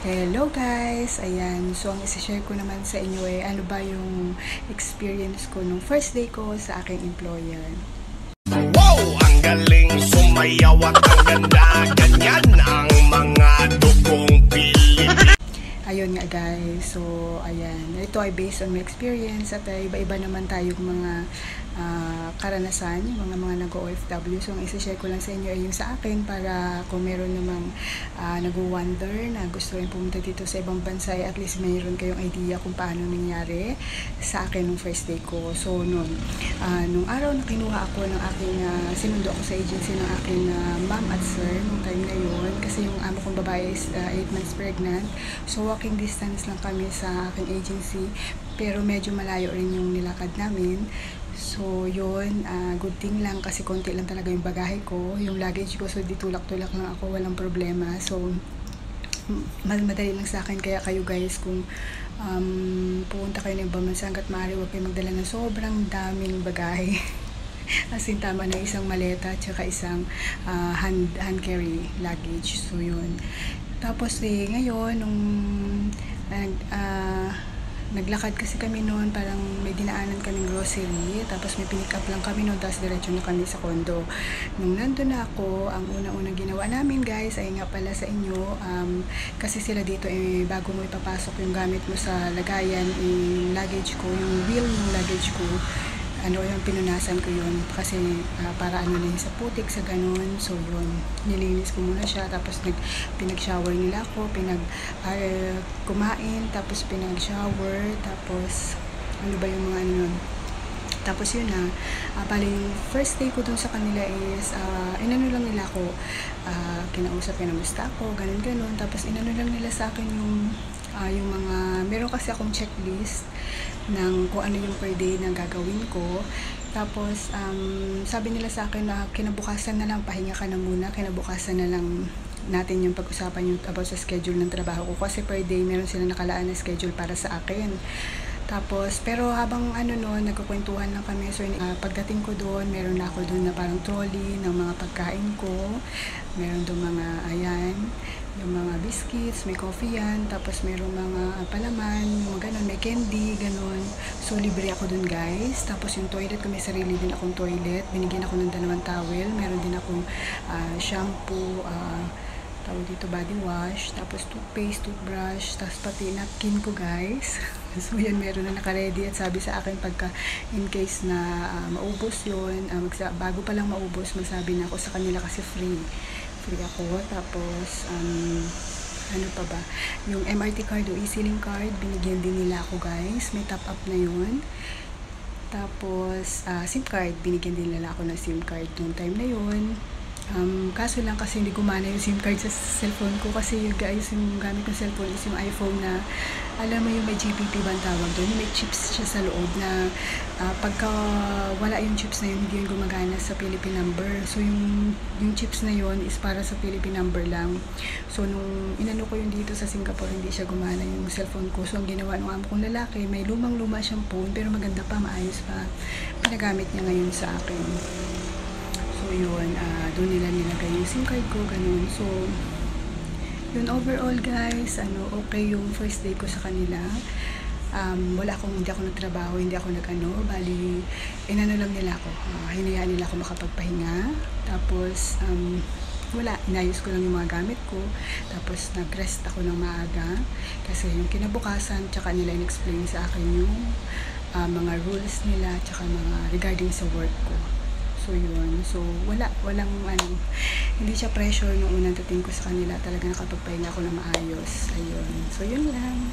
Hello guys! Ayan, so ang isi-share ko naman sa inyo ano ba yung experience ko nung first day ko sa aking employer. Wow! Ang galing sumayaw at ang ganda, ganyan ang mga dugong Pilipino. Ayun nga guys, so ayan, ito ay based on my experience at iba-iba naman tayong mga karanasan, yung mga nag-OFW. So ang isi-share ko lang sa inyo ay yung sa akin para kung meron namang nag-wonder na gusto rin pumunta dito sa ibang bansa, at least mayroon kayong idea kung paano nangyari sa akin nung first day ko. So nung araw na kinuha ako ng aking, sinundo ako sa agency ng aking ma'am at sir nung time na yun, kasi yung amo kong babae is 8 months pregnant. So walking distance lang kami sa aking agency, pero medyo malayo rin yung nilakad namin. So yun, good thing lang kasi konti lang talaga yung bagahe ko, yung luggage ko, so di tulak-tulak lang ako, walang problema. So madali lang sa akin, kaya kayo guys kung pupunta kayo ng ibang bansa, hanggat maaari huwag kayo magdala ng sobrang daming bagahe. As in, tama na isang maleta at saka isang hand carry luggage. So yun, tapos ngayon nung naglakad kasi kami noon, parang may dinaanan kaming grocery, tapos may pinick up lang kami noon, tapos diretso na kami sa condo. Nung nandun na ako, ang unang-unang ginawa namin guys ay nga pala sa inyo, kasi sila dito bago mo ipapasok yung gamit mo sa lagayan, yung luggage ko, yung wheel ng luggage ko, yung pinunasan ko yun kasi para na yun sa putik, sa ganun. So yun, nilinis ko muna siya, tapos pinag-shower nila ako, kumain, tapos pinag-shower, tapos ano ba yung mga yun. Tapos yun na, bali first day ko dun sa kanila is inano lang nila ako, kinausap, kinamusta ako, ganun. Tapos inano lang nila sa akin yung mga, meron kasi akong checklist ng kung ano yung per day na gagawin ko. Tapos sabi nila sa akin na kinabukasan na lang, pahinga ka na muna, kinabukasan na lang natin yung pag-usapan yung about sa schedule ng trabaho ko, kasi per day meron silang nakalaan na schedule para sa akin. Tapos, pero habang nagkukwentuhan lang kami, so pagdating ko doon, meron na ako doon na parang trolley ng mga pagkain ko. Meron doon mga, yung mga biscuits, may coffee yan, tapos meron mga palaman, mga ganun, may candy, ganun. So, libre ako doon guys. Tapos yung toilet ko, may sarili din akong toilet. Binigyan ako ng 2 towel. Meron din akong shampoo, tawag dito body wash, tapos toothpaste, toothbrush, tapos pati napkin ko guys. So yan, meron na naka-ready, at sabi sa akin pagka in case na maubos yun, bago pa lang maubos, magsabi na ako sa kanila kasi free ako. Tapos ano pa ba, yung MRT card o e-ceiling card, binigyan din nila ako guys, may top up na yun. Tapos SIM card, binigyan din nila ako ng SIM card nung time na yun. Kaso lang kasi hindi gumana yung SIM card sa cellphone ko, kasi yung guys, yung gamit ng cellphone is yung iPhone na, alam mo yung may GPP ba ang tawag doon, may chips siya sa loob na pagka wala yung chips na yun, hindi yun gumagana sa Philippine number. So yung chips na yun is para sa Philippine number lang. So nung inano ko yun dito sa Singapore, hindi siya gumana yung cellphone ko. So ang ginawa ng amo kong lalaki, may lumang-luma siyang phone pero maganda pa, maayos pa, pinagamit niya ngayon sa akin. So yun, doon nila nilagay yung SIM card ko, ganun. So yun, overall guys, okay yung first day ko sa kanila. Hindi ako nagtrabaho, hindi ako bali inano lang nila ako, hinayaan nila ako makapagpahinga. Tapos inayos ko lang yung mga gamit ko, tapos nag-rest ako ng maaga kasi yung kinabukasan, tsaka nila in-explain sa akin yung mga rules nila, tsaka mga regarding sa work ko. So yun, so walang hindi siya pressure nung unang dating ko sa kanila, talaga nakapagpahinga ako na maayos. Ayun, so yun lang.